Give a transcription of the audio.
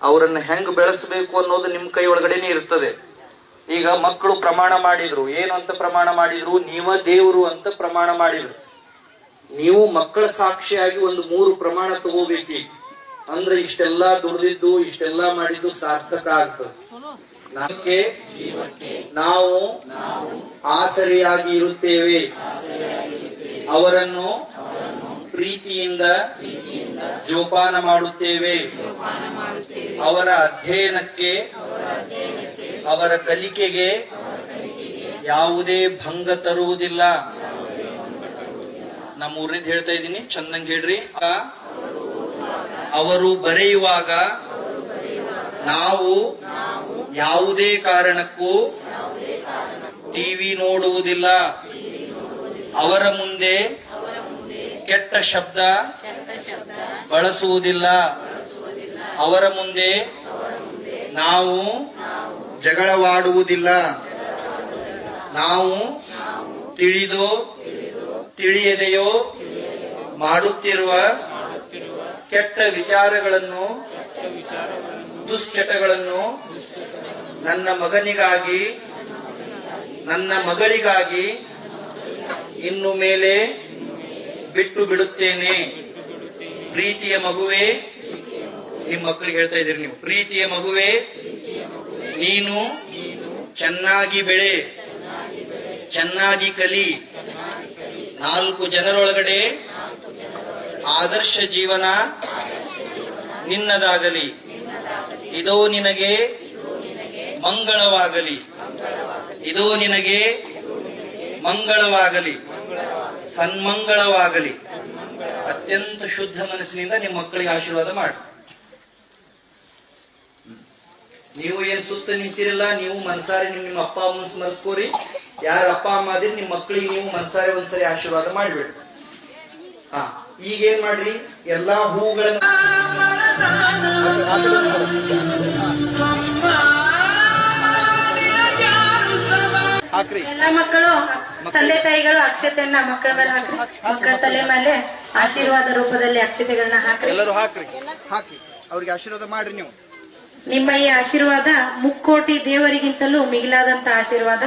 ಅವರನ್ನ ಹೆಂಗ್ ಬೆಳೆಸಬೇಕು ಅನ್ನೋದು ನಿಮ್ ಕೈ ಒಳಗಡೆನೆ ಇರ್ತದೆ. ಈಗ ಮಕ್ಕಳು ಪ್ರಮಾಣ ಮಾಡಿದ್ರು, ಏನು ಅಂತ ಪ್ರಮಾಣ ಮಾಡಿದ್ರು? ನೀವ ದೇವ್ರು ಅಂತ ಪ್ರಮಾಣ ಮಾಡಿದ್ರು. ನೀವು ಮಕ್ಕಳ ಸಾಕ್ಷಿಯಾಗಿ ಒಂದು 3 ಪ್ರಮಾಣ ತಗೋಬೇಕು. ಅಂದ್ರೆ ಇಷ್ಟೆಲ್ಲಾ ದುಡ್ದಿದ್ದು ಇಷ್ಟೆಲ್ಲಾ ಮಾಡಿದ್ದು ಸಾರ್ಥಕ ಆಗ್ತದೆ. ನಮಗೆ ನಾವು ಆಸರೆಯಾಗಿ ಇರುತ್ತೇವೆ. ಅವರನ್ನು ಪ್ರೀತಿಯಿಂದ ಜೋಪಾನ ಮಾಡುತ್ತೇವೆ. ಅವರ ಅಧ್ಯಯನಕ್ಕೆ, ಅವರ ಕಲಿಕೆಗೆ ಯಾವುದೇ ಭಂಗ ತರುವುದಿಲ್ಲ. ನಮ್ಮ ಊರಿನಿಂದ ಹೇಳ್ತಾ ಇದ್ದೀನಿ, ಚಂದಂಗ್ ಹೇಳ್ರಿ. ಅವರು ಬರೆಯುವಾಗ ನಾವು ಯಾವುದೇ ಕಾರಣಕ್ಕೂ ಟಿವಿ ನೋಡುವುದಿಲ್ಲ. ಅವರ ಮುಂದೆ ಕೆಟ್ಟ ಶಬ್ದ ಬಳಸುವುದಿಲ್ಲ. ಅವರ ಮುಂದೆ ನಾವು ಜಗಳವಾಡುವುದಿಲ್ಲ. ನಾವು ತಿಳಿದೋ ತಿಳಿಯದೆಯೋ ಮಾಡುತ್ತಿರುವ ಕೆಟ್ಟ ವಿಚಾರಗಳನ್ನು, ದುಶ್ಚಟಗಳನ್ನು ನನ್ನ ಮಗನಿಗಾಗಿ, ನನ್ನ ಮಗಳಿಗಾಗಿ ಇನ್ನು ಮೇಲೆ ಬಿಟ್ಟು ಬಿಡುತ್ತೇನೆ. ಪ್ರೀತಿಯ ಮಗುವೆ, ನಿಮ್ಮ ಮಕ್ಕಳಿಗೆ ಹೇಳ್ತಾ ಇದ್ದೀರಿ ನೀವು, ಪ್ರೀತಿಯ ಮಗುವೆ, ನೀನು ಚೆನ್ನಾಗಿ ಬೆಳೆ, ಚೆನ್ನಾಗಿ ಕಲಿ, 4 ಜನರೊಳಗಡೆ ಆದರ್ಶ ಜೀವನ ನಿನ್ನದಾಗಲಿ. ಇದೋ ನಿನಗೆ ಮಂಗಳವಾಗಲಿ, ಇದೋ ನಿನಗೆ ಮಂಗಳವಾಗಲಿ, ಸನ್ಮಂಗಳವಾಗಲಿ. ಅತ್ಯಂತ ಶುದ್ಧ ಮನಸ್ಸಿನಿಂದ ನಿಮ್ಮ ಮಕ್ಕಳಿಗೆ ಆಶೀರ್ವಾದ ಮಾಡಿ. ನೀವು ಏನ್ ಸುತ್ತ ನಿಂತಿರಲ್ಲ, ನೀವು ಮನಸಾರಿ ನಿಮ್ಮ ಅಪ್ಪ ಅಮ್ಮನ ಸ್ಮರಿಸ್ಕೋರಿ. ಯಾರ ಅಪ್ಪ ಅಮ್ಮ ಅದೇ ನಿಮ್ಮ ಮಕ್ಕಳಿಗೆ ನೀವು ಮನಸಾರಿ ಒಂದ್ಸರಿ ಆಶೀರ್ವಾದ ಮಾಡ್ಬೇಡಿ. ಈಗೇನ್ ಮಾಡ್ರಿ, ಎಲ್ಲಾ ಹೂಗಳನ್ನ ಹಾಕ್ರಿ. ಎಲ್ಲಾ ಮಕ್ಕಳು ತಂದೆ ತಾಯಿಗಳು ಅಕ್ಷತೆಯನ್ನ ಮಕ್ಕಳ ಮೇಲೆ ಹಾಕಿ, ಮಕ್ಕಳ ತಲೆ ಮೇಲೆ ಆಶೀರ್ವಾದ ರೂಪದಲ್ಲಿ ಅಕ್ಷತೆಗಳನ್ನ ಹಾಕಿ. ಎಲ್ಲರೂ ಹಾಕ್ರಿ, ಹಾಕಿ ಅವ್ರಿಗೆ ಆಶೀರ್ವಾದ ಮಾಡ್ರಿ. ನೀವು ನಿಮ್ಮ ಈ ಆಶೀರ್ವಾದ 3 ಕೋಟಿ ದೇವರಿಗಿಂತಲೂ ಮಿಗಿಲಾದಂತ ಆಶೀರ್ವಾದ.